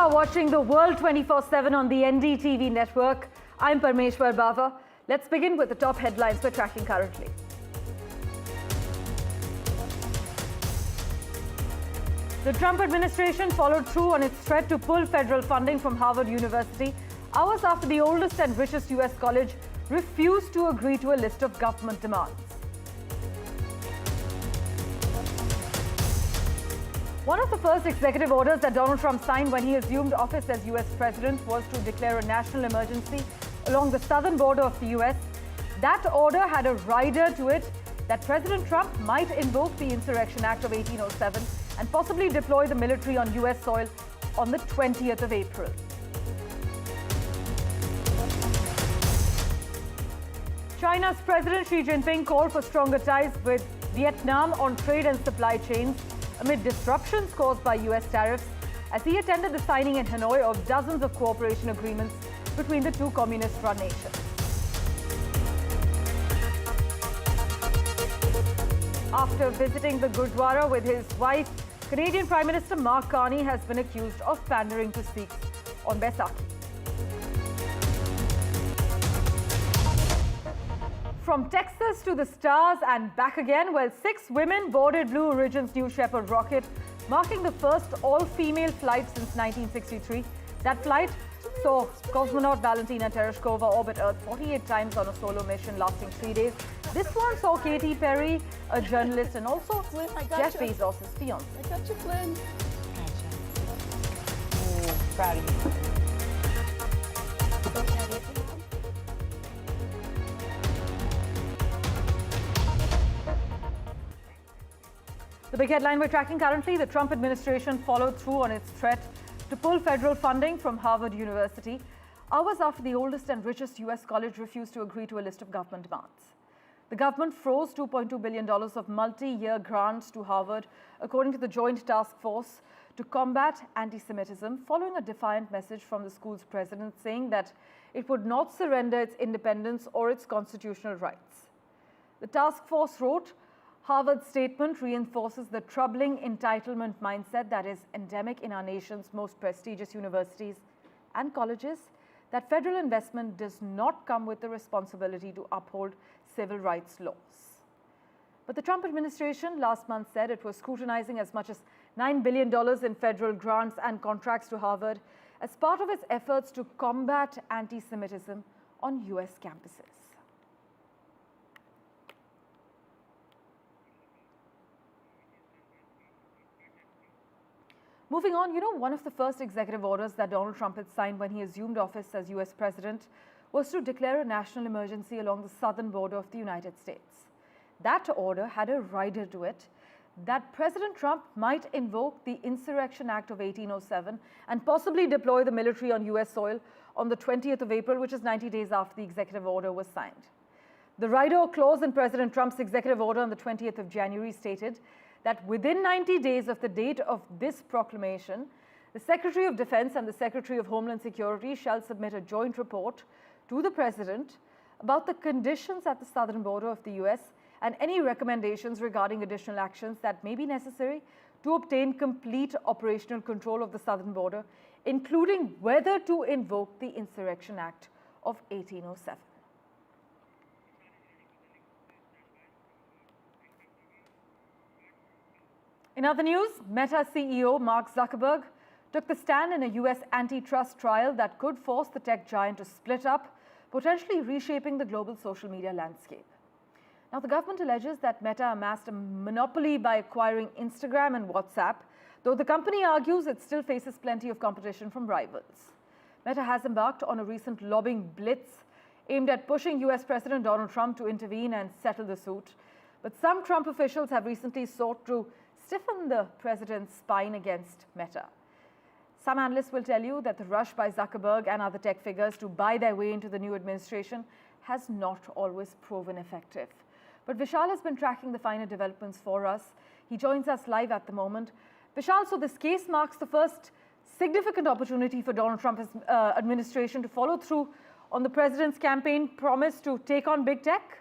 are watching the World 24/7 on the NDTV network. I'm Parmeshwar Bava. Let's begin with the top headlines we're tracking currently. The Trump administration followed through on its threat to pull federal funding from Harvard University hours after the oldest and richest US college refused to agree to a list of government demands. One of the first executive orders that Donald Trump signed when he assumed office as US president was to declare a national emergency along the southern border of the US. That order had a rider to it that President Trump might invoke the Insurrection Act of 1807 and possibly deploy the military on US soil on the 20th of April. China's President Xi Jinping called for stronger ties with Vietnam on trade and supply chains amid disruptions caused by US tariffs as he attended the signing in Hanoi of dozens of cooperation agreements between the two communist-run nations. After visiting the Gurdwara with his wife, Canadian Prime Minister Mark Carney has been accused of pandering to Sikhs on Baisakhi. From Texas to the stars and back again, well, 6 women boarded Blue Origin's New Shepard rocket, marking the first all-female flight since 1963. That flight saw cosmonaut Valentina Tereshkova orbit Earth 48 times on a solo mission lasting 3 days. This one saw Katy Perry, a journalist, and also Jeff Bezos' fiance. I got you, Flynn. Proud of you. The big headline we're tracking currently, the Trump administration followed through on its threat to pull federal funding from Harvard University hours after the oldest and richest US college refused to agree to a list of government demands. The government froze $2.2 billion of multi-year grants to Harvard, according to the Joint Task Force to combat anti-Semitism, following a defiant message from the school's president saying that it would not surrender its independence or its constitutional rights. The task force wrote, Harvard's statement reinforces the troubling entitlement mindset that is endemic in our nation's most prestigious universities and colleges, that federal investment does not come with the responsibility to uphold civil rights laws. But the Trump administration last month said it was scrutinizing as much as $9 billion in federal grants and contracts to Harvard as part of its efforts to combat anti-Semitism on US campuses. Moving on, one of the first executive orders that Donald Trump had signed when he assumed office as US president was to declare a national emergency along the southern border of the United States. That order had a rider to it that President Trump might invoke the Insurrection Act of 1807 and possibly deploy the military on US soil on the 20th of April, which is 90 days after the executive order was signed. The rider clause in President Trump's executive order on the 20th of January stated that within 90 days of the date of this proclamation, the Secretary of Defense and the Secretary of Homeland Security shall submit a joint report to the President about the conditions at the southern border of the US and any recommendations regarding additional actions that may be necessary to obtain complete operational control of the southern border, including whether to invoke the Insurrection Act of 1807. In other news, Meta CEO Mark Zuckerberg took the stand in a US antitrust trial that could force the tech giant to split up, potentially reshaping the global social media landscape. Now, the government alleges that Meta amassed a monopoly by acquiring Instagram and WhatsApp, though the company argues it still faces plenty of competition from rivals. Meta has embarked on a recent lobbying blitz aimed at pushing US President Donald Trump to intervene and settle the suit. But some Trump officials have recently sought to stiffen the president's spine against Meta. Some analysts will tell you that the rush by Zuckerberg and other tech figures to buy their way into the new administration has not always proven effective. But Vishal has been tracking the finer developments for us. He joins us live at the moment. Vishal, so this case marks the first significant opportunity for Donald Trump's administration to follow through on the president's campaign promise to take on big tech?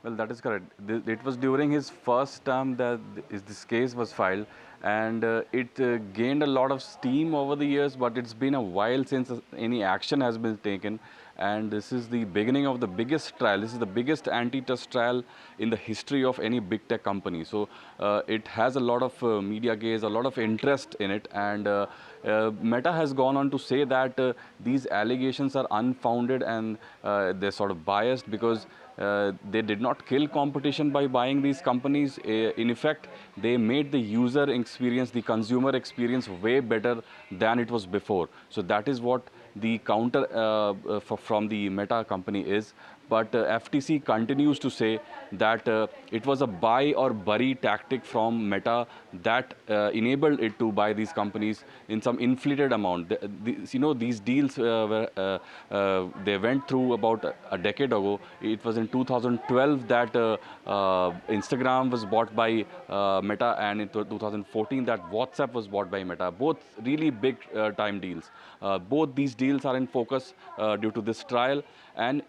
Well, that is correct. It was during his first term that this case was filed, and it gained a lot of steam over the years, but it's been a while since any action has been taken. And this is the beginning of the biggest trial. This is the biggest antitrust trial in the history of any big tech company. So it has a lot of media gaze, a lot of interest in it, and Meta has gone on to say that these allegations are unfounded and they're sort of biased because they did not kill competition by buying these companies. In effect, they made the user experience, the consumer experience way better than it was before. So that is what the counter from the Meta company is. But FTC continues to say that it was a buy or bury tactic from Meta that enabled it to buy these companies in some inflated amount. These deals they went through about a decade ago. It was in 2012 that Instagram was bought by Meta, and in 2014 that WhatsApp was bought by Meta. Both really big time deals. Both these deals are in focus due to this trial, and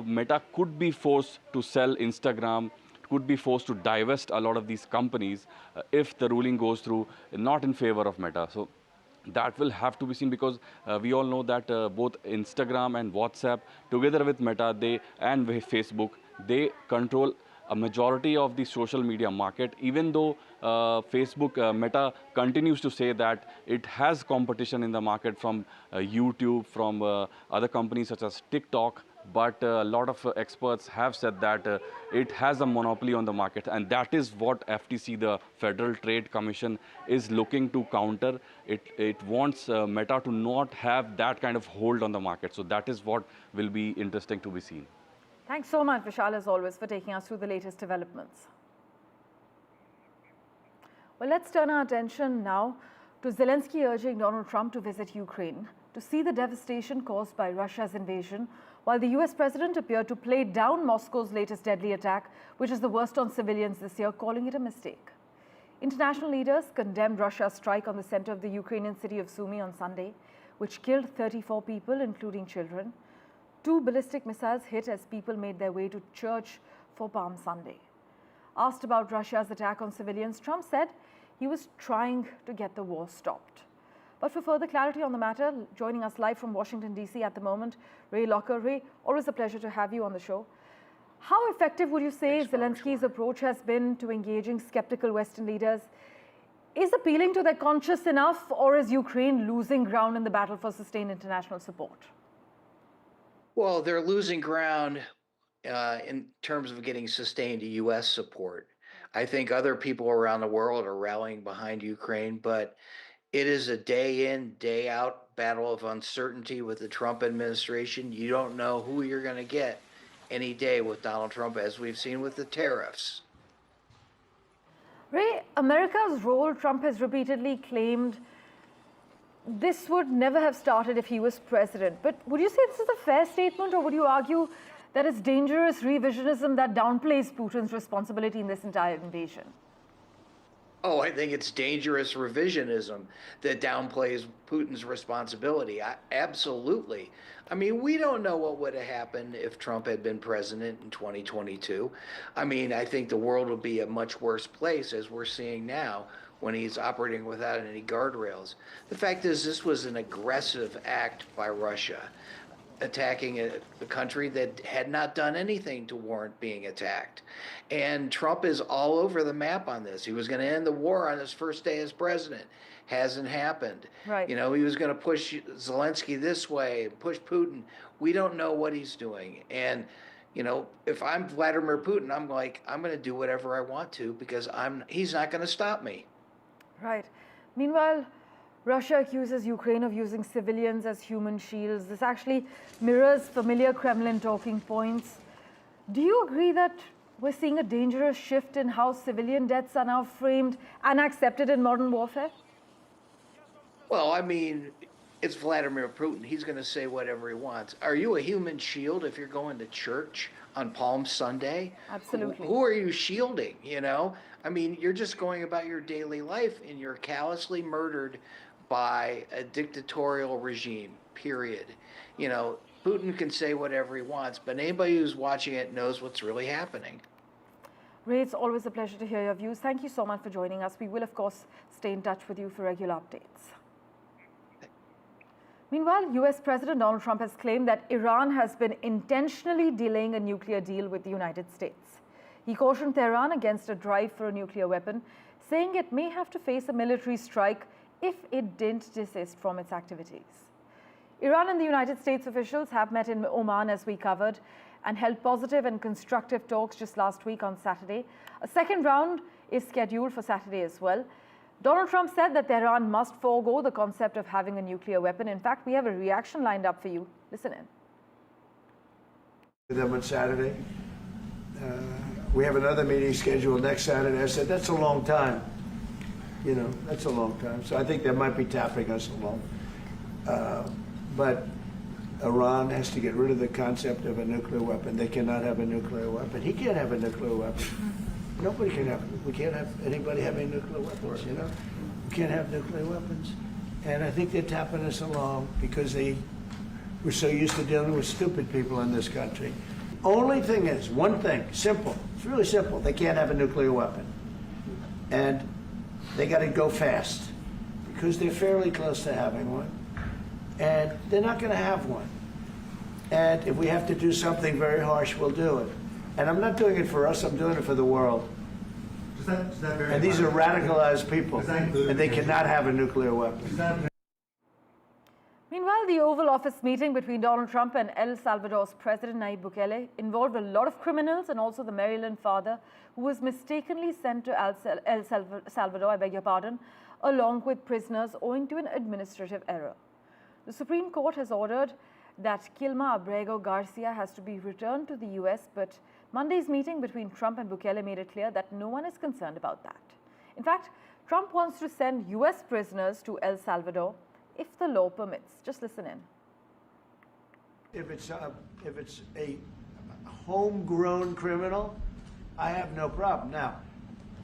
Meta could be forced to sell Instagram, could be forced to divest a lot of these companies if the ruling goes through not in favor of Meta. So that will have to be seen, because we all know that both Instagram and WhatsApp, together with Meta, and with Facebook, they control a majority of the social media market, even though Meta continues to say that it has competition in the market from YouTube, from other companies such as TikTok. But a lot of experts have said that it has a monopoly on the market, and that is what FTC, the Federal Trade Commission, is looking to counter. It wants Meta to not have that kind of hold on the market. So that is what will be interesting to be seen. Thanks so much, Vishal, as always, for taking us through the latest developments. Well, let's turn our attention now to Zelensky urging Donald Trump to visit Ukraine to see the devastation caused by Russia's invasion, while the US president appeared to play down Moscow's latest deadly attack, which is the worst on civilians this year, calling it a mistake. International leaders condemned Russia's strike on the center of the Ukrainian city of Sumy on Sunday, which killed 34 people, including children. 2 ballistic missiles hit as people made their way to church for Palm Sunday. Asked about Russia's attack on civilians, Trump said he was trying to get the war stopped. But for further clarity on the matter, joining us live from Washington, D.C. at the moment, Ray Locker. Ray, always a pleasure to have you on the show. How effective would you say Zelensky's approach has been to engaging skeptical Western leaders? Is appealing to their conscience enough, or is Ukraine losing ground in the battle for sustained international support? Well, they're losing ground in terms of getting sustained U.S. support. I think other people around the world are rallying behind Ukraine, but it is a day in, day out battle of uncertainty with the Trump administration. You don't know who you're going to get any day with Donald Trump, as we've seen with the tariffs. Ray, America's role, Trump has repeatedly claimed, this would never have started if he was president. But would you say this is a fair statement, or would you argue that it's dangerous revisionism that downplays Putin's responsibility in this entire invasion? Oh, I think it's dangerous revisionism that downplays Putin's responsibility. Absolutely. I mean, we don't know what would have happened if Trump had been president in 2022. I mean, I think the world would be a much worse place, as we're seeing now, when he's operating without any guardrails. The fact is, this was an aggressive act by Russia, attacking a country that had not done anything to warrant being attacked. And Trump is all over the map on this. He was going to end the war on his first day as president. Hasn't happened. Right. You know, he was going to push Zelensky this way, push Putin. We don't know what he's doing. And, you know, if I'm Vladimir Putin, I'm like, I'm going to do whatever I want to, because he's not going to stop me. Right. Meanwhile, Russia accuses Ukraine of using civilians as human shields. This actually mirrors familiar Kremlin talking points. Do you agree that we're seeing a dangerous shift in how civilian deaths are now framed and accepted in modern warfare? Well, I mean, it's Vladimir Putin. He's going to say whatever he wants. Are you a human shield if you're going to church on Palm Sunday? Absolutely. Who are you shielding, you know? I mean, you're just going about your daily life, and you're callously murdered by a dictatorial regime, period. You know, Putin can say whatever he wants, but anybody who's watching it knows what's really happening. Ray, it's always a pleasure to hear your views. Thank you so much for joining us. We will, of course, stay in touch with you for regular updates. Meanwhile, US President Donald Trump has claimed that Iran has been intentionally delaying a nuclear deal with the United States. He cautioned Tehran against a drive for a nuclear weapon, saying it may have to face a military strike if it didn't desist from its activities. Iran and the United States officials have met in Oman, as we covered, and held positive and constructive talks just last week on Saturday. A second round is scheduled for Saturday as well. Donald Trump said that Tehran must forego the concept of having a nuclear weapon. In fact, we have a reaction lined up for you. Listen in. With them on Saturday. We have another meeting scheduled next Saturday. I said, that's a long time. You know, that's a long time. So I think they might be tapping us along. But Iran has to get rid of the concept of a nuclear weapon. They cannot have a nuclear weapon. He can't have a nuclear weapon. Nobody can have. We can't have anybody having nuclear weapons. You know, we can't have nuclear weapons. And I think they're tapping us along because we're so used to dealing with stupid people in this country. Only thing is one thing, simple. It's really simple. They can't have a nuclear weapon, and they got to go fast because they're fairly close to having one. And they're not going to have one. And if we have to do something very harsh, we'll do it. And I'm not doing it for us, I'm doing it for the world. And these are radicalized people, and they cannot have a nuclear weapon. Meanwhile, the Oval Office meeting between Donald Trump and El Salvador's President Nayib Bukele involved a lot of criminals and also the Maryland father who was mistakenly sent to El Salvador, I beg your pardon, along with prisoners owing to an administrative error. The Supreme Court has ordered that Quilma Abrego Garcia has to be returned to the US, but Monday's meeting between Trump and Bukele made it clear that no one is concerned about that. In fact, Trump wants to send US prisoners to El Salvador if the law permits. Just listen in. If it's a homegrown criminal, I have no problem. Now,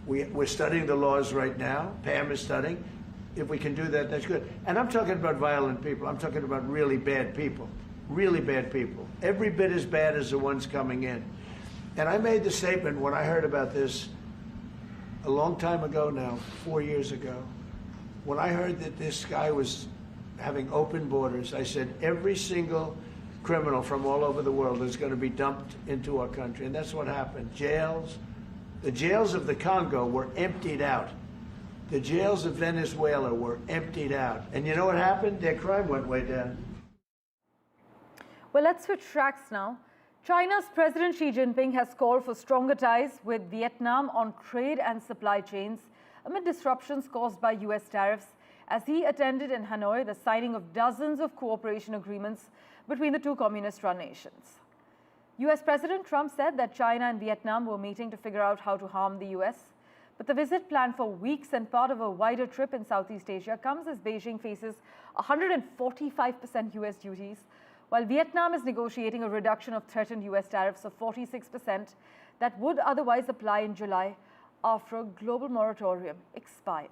we're studying the laws right now. Pam is studying. If we can do that, that's good. And I'm talking about violent people. I'm talking about really bad people. Really bad people. Every bit as bad as the ones coming in. And I made the statement when I heard about this a long time ago now, 4 years ago. When I heard that this guy was having open borders, I said every single criminal from all over the world is going to be dumped into our country. And that's what happened. Jails, the jails of the Congo were emptied out. The jails of Venezuela were emptied out. And you know what happened? Their crime went way down. Well, let's switch tracks now. China's President Xi Jinping has called for stronger ties with Vietnam on trade and supply chains amid disruptions caused by US tariffs as he attended in Hanoi the signing of dozens of cooperation agreements between the two communist-run nations. US President Trump said that China and Vietnam were meeting to figure out how to harm the US. But the visit, planned for weeks and part of a wider trip in Southeast Asia, comes as Beijing faces 145% US duties, while Vietnam is negotiating a reduction of threatened US tariffs of 46% that would otherwise apply in July after a global moratorium expires.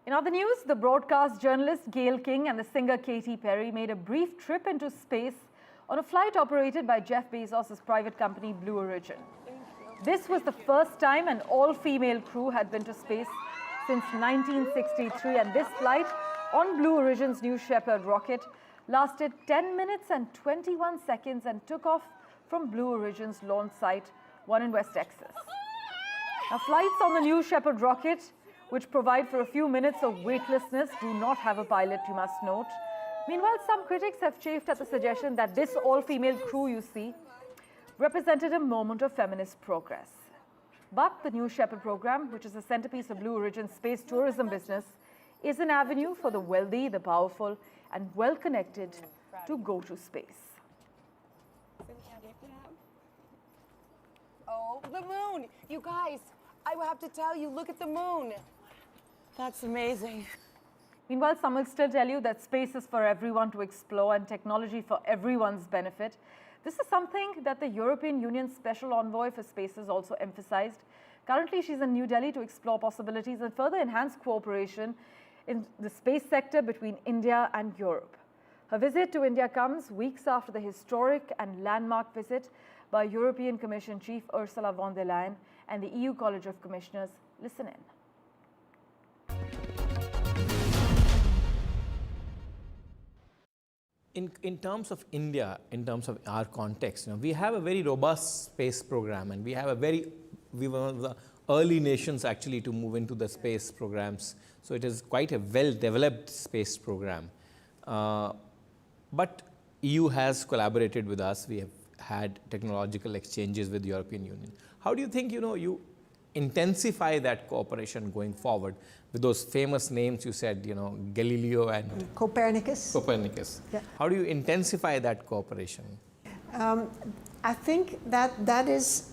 In other news, the broadcast journalist Gayle King and the singer Katy Perry made a brief trip into space on a flight operated by Jeff Bezos' private company Blue Origin. This was the first time an all-female crew had been to space since 1963, and this flight on Blue Origin's New Shepard rocket lasted 10 minutes and 21 seconds and took off from Blue Origin's launch site, one in West Texas. Now, flights on the New Shepard rocket, which provide for a few minutes of weightlessness, do not have a pilot, you must note. Meanwhile, some critics have chafed at the suggestion that this all-female crew you see represented a moment of feminist progress. But the New Shepard program, which is the centerpiece of Blue Origin's space tourism business, is an avenue for the wealthy, the powerful, and well-connected to go to space. Oh, the moon! You guys, I will have to tell you, look at the moon. That's amazing. Meanwhile, some will still tell you that space is for everyone to explore and technology for everyone's benefit. This is something that the European Union's Special Envoy for Space has also emphasized. Currently, she's in New Delhi to explore possibilities and further enhance cooperation in the space sector between India and Europe. Her visit to India comes weeks after the historic and landmark visit by European Commission Chief Ursula von der Leyen and the EU College of Commissioners. Listen in. In terms of India, in terms of our context, we have a very robust space program, and we were one of the early nations actually to move into the space programs. So it is quite a well-developed space program. But EU has collaborated with us. We have had technological exchanges with the European Union. How do you think, you intensify that cooperation going forward with those famous names you said, Galileo and Copernicus. Yeah. How do you intensify that cooperation? I think that is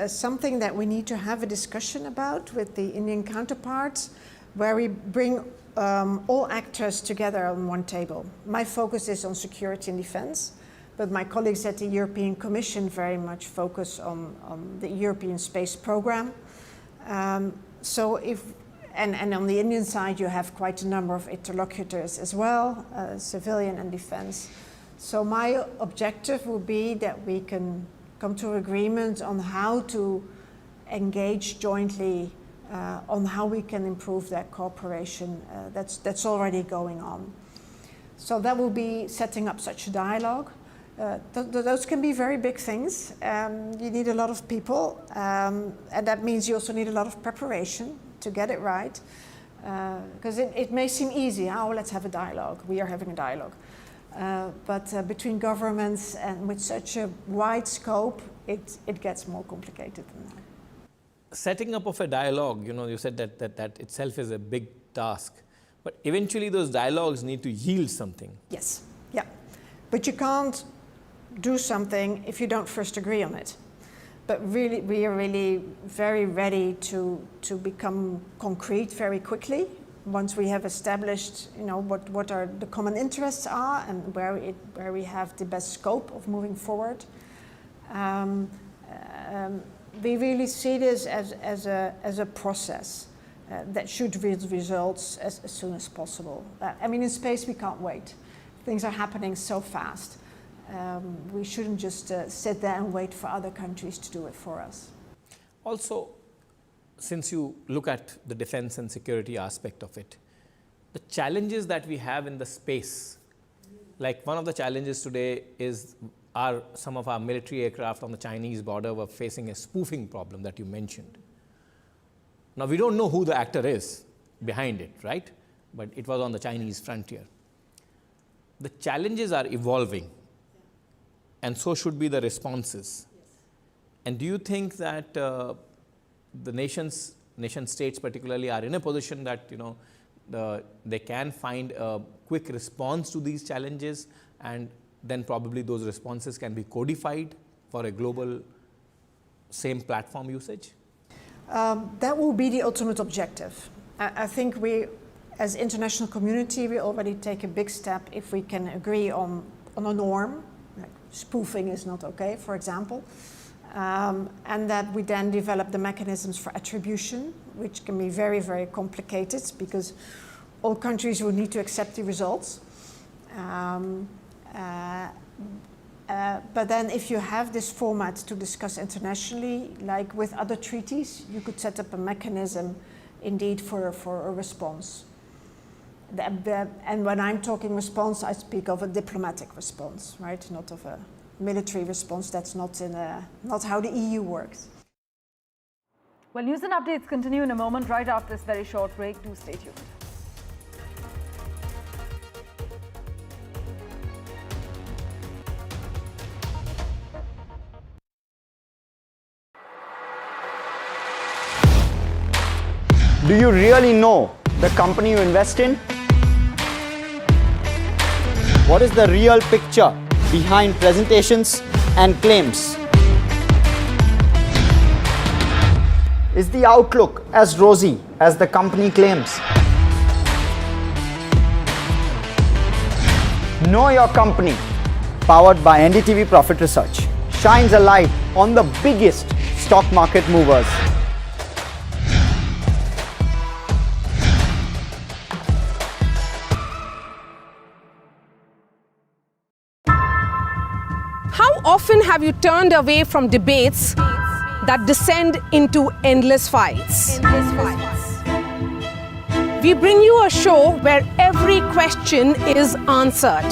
something that we need to have a discussion about with the Indian counterparts, where we bring all actors together on one table. My focus is on security and defense, but my colleagues at the European Commission very much focus on the European Space Program. And on the Indian side, you have quite a number of interlocutors as well, civilian and defense. So my objective will be that we can come to agreement on how to engage jointly on how we can improve that cooperation. That's already going on. So that will be setting up such a dialogue. Those can be very big things. You need a lot of people, and that means you also need a lot of preparation to get it right. Because it may seem easy, let's have a dialogue. We are having a dialogue. But between governments and with such a wide scope, it gets more complicated than that. Setting up of a dialogue, you said that itself is a big task. But eventually those dialogues need to yield something. Yes, yeah. But you can't do something if you don't first agree on it. But really, we are really very ready to become concrete very quickly once we have established, what our the common interests are and where we have the best scope of moving forward. We really see this as a process that should yield results as soon as possible. In space we can't wait. Things are happening so fast. We shouldn't just sit there and wait for other countries to do it for us. Also, since you look at the defense and security aspect of it, the challenges that we have in the space, like one of the challenges today is some of our military aircraft on the Chinese border were facing a spoofing problem that you mentioned. Now, we don't know who the actor is behind it, right? But it was on the Chinese frontier. The challenges are evolving, and so should be the responses. Yes. And do you think that the nation states particularly are in a position that they can find a quick response to these challenges, and then probably those responses can be codified for a global same platform usage? That will be the ultimate objective. I think we, as international community, we already take a big step if we can agree on a norm. Like spoofing is not okay, for example. And that we then develop the mechanisms for attribution, which can be very, very complicated because all countries will need to accept the results. But then if you have this format to discuss internationally, like with other treaties, you could set up a mechanism indeed for a response. And when I'm talking response, I speak of a diplomatic response, right? Not of a military response. That's not how the EU works. Well, news and updates continue in a moment right after this very short break. Do stay tuned. Do you really know the company you invest in? What is the real picture behind presentations and claims? Is the outlook as rosy as the company claims? Know Your Company, powered by NDTV Profit Research, shines a light on the biggest stock market movers. often have you turned away from debates that descend into endless fights? We bring you a show where every question is answered,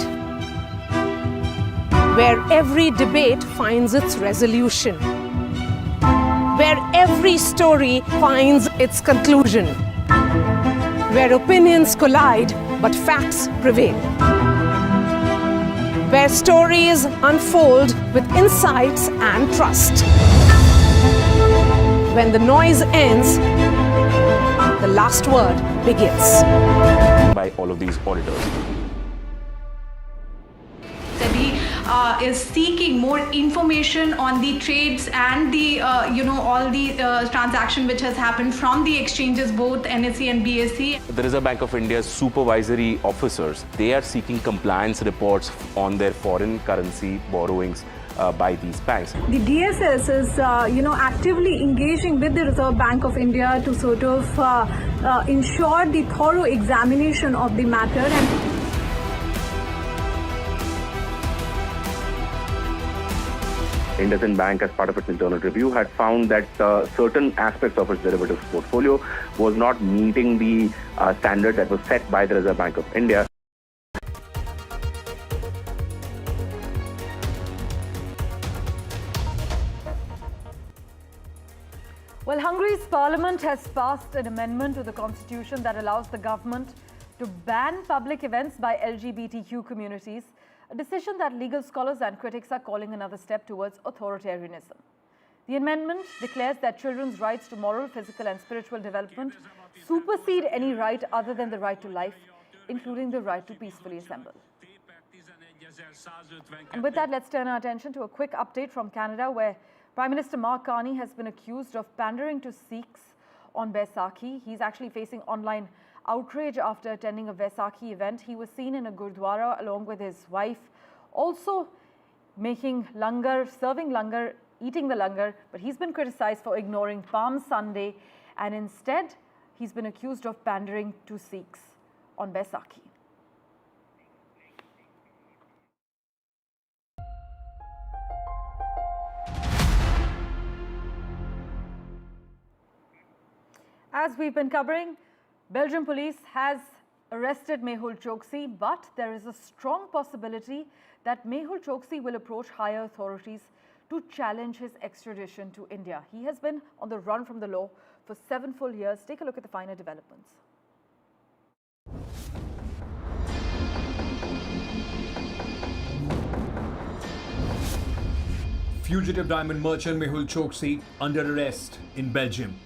where every debate finds its resolution, where every story finds its conclusion, where opinions collide but facts prevail, where stories unfold with insights and trust. When the noise ends, the last word begins. By all of these auditors. Is seeking more information on the trades and the all the transaction which has happened from the exchanges, both NSE and BSE. The Reserve Bank of India's supervisory officers, they are seeking compliance reports on their foreign currency borrowings by these banks. The DSS is actively engaging with the Reserve Bank of India to sort of ensure the thorough examination of the matter. And IndusInd Bank, as part of its internal review, had found that certain aspects of its derivatives portfolio was not meeting the standard that was set by the Reserve Bank of India. Well, Hungary's parliament has passed an amendment to the constitution that allows the government to ban public events by LGBTQ communities, a decision that legal scholars and critics are calling another step towards authoritarianism. The amendment declares that children's rights to moral, physical and spiritual development supersede any right other than the right to life, including the right to peacefully assemble. And with that, let's turn our attention to a quick update from Canada, where Prime Minister Mark Carney has been accused of pandering to Sikhs on Baisakhi. He's actually facing online outrage after attending a Baisakhi event. He was seen in a Gurdwara along with his wife, also making langar, serving langar, eating the langar, but he's been criticized for ignoring Palm Sunday, and instead he's been accused of pandering to Sikhs on Baisakhi. As we've been covering, Belgium police has arrested Mehul Choksi, but there is a strong possibility that Mehul Choksi will approach higher authorities to challenge his extradition to India. He has been on the run from the law for 7 full years. Take a look at the finer developments. Fugitive diamond merchant Mehul Choksi under arrest in Belgium.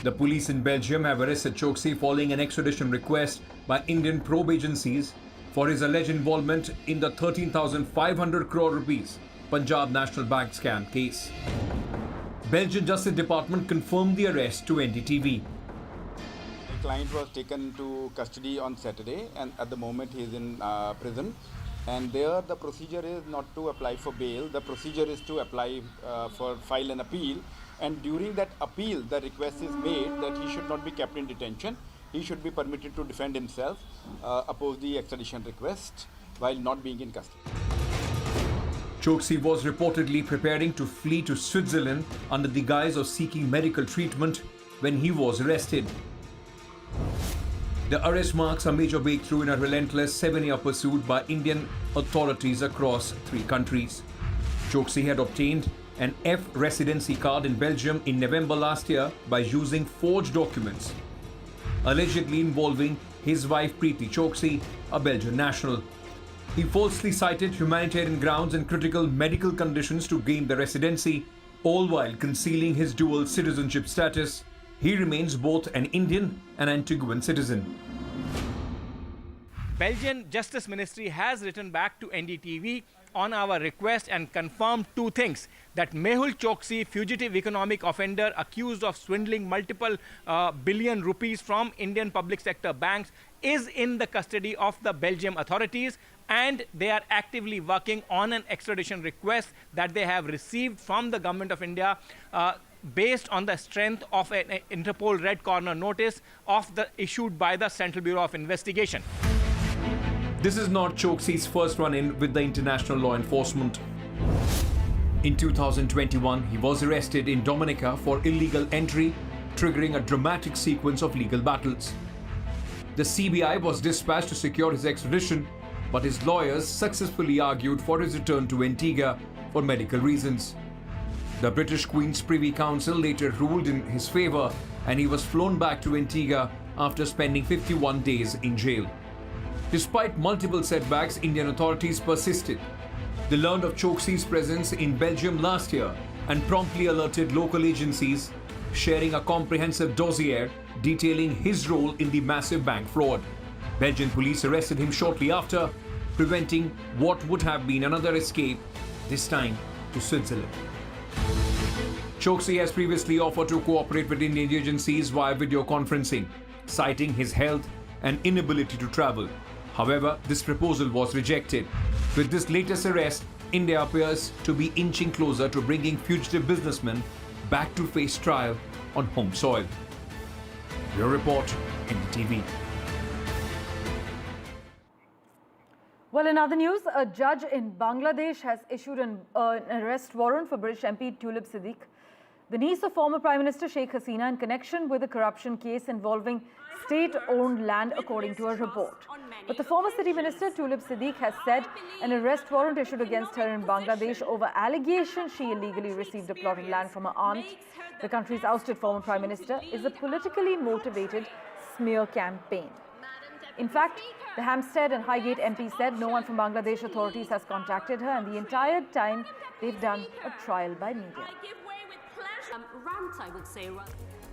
The police in Belgium have arrested Choksi following an extradition request by Indian probe agencies for his alleged involvement in the 13,500 crore rupees Punjab National Bank scam case. Belgian Justice Department confirmed the arrest to NDTV. The client was taken to custody on Saturday, and at the moment he is in prison. And there the procedure is not to apply for bail. The procedure is to apply for file an appeal. And during that appeal, the request is made that he should not be kept in detention. He should be permitted to defend himself, oppose the extradition request while not being in custody. Choksi was reportedly preparing to flee to Switzerland under the guise of seeking medical treatment when he was arrested. The arrest marks a major breakthrough in a relentless 7-year pursuit by Indian authorities across 3 countries. Choksi had obtained an F residency card in Belgium in November last year by using forged documents, allegedly involving his wife Preeti Choksi, a Belgian national. He falsely cited humanitarian grounds and critical medical conditions to gain the residency, all while concealing his dual citizenship status. He remains both an Indian and Antiguan citizen. Belgian Justice Ministry has written back to NDTV on our request and confirmed 2 things: that Mehul Choksi, fugitive economic offender accused of swindling multiple billion rupees from Indian public sector banks, is in the custody of the Belgium authorities, and they are actively working on an extradition request that they have received from the government of India based on the strength of an Interpol Red Corner notice issued by the Central Bureau of Investigation. This is not Choksi's first run-in with the international law enforcement. In 2021, he was arrested in Dominica for illegal entry, triggering a dramatic sequence of legal battles. The CBI was dispatched to secure his extradition, but his lawyers successfully argued for his return to Antigua for medical reasons. The British Queen's Privy Council later ruled in his favour, and he was flown back to Antigua after spending 51 days in jail. Despite multiple setbacks, Indian authorities persisted. They learned of Choksi's presence in Belgium last year and promptly alerted local agencies, sharing a comprehensive dossier detailing his role in the massive bank fraud. Belgian police arrested him shortly after, preventing what would have been another escape, this time to Switzerland. Choksi has previously offered to cooperate with Indian agencies via video conferencing, citing his health and inability to travel. However, this proposal was rejected. With this latest arrest, India appears to be inching closer to bringing fugitive businessmen back to face trial on home soil. Your report, NDTV. Well, in other news, a judge in Bangladesh has issued an arrest warrant for British MP Tulip Siddiq, the niece of former Prime Minister Sheikh Hasina, in connection with a corruption case involving state-owned land, according to a report. But the former city minister Tulip Siddiq has said an arrest warrant issued against her in Bangladesh over allegations she illegally received a plot of land from her aunt. The country's ousted former Prime Minister is a politically motivated smear campaign. In fact, the Hampstead and Highgate MP said no one from Bangladesh authorities has contacted her, and the entire time they've done a trial by media.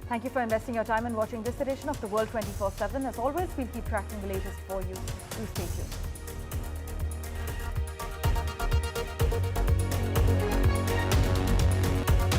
Thank you for investing your time and watching this edition of The World 24/7. As always, we'll keep tracking the latest for you. Please stay tuned.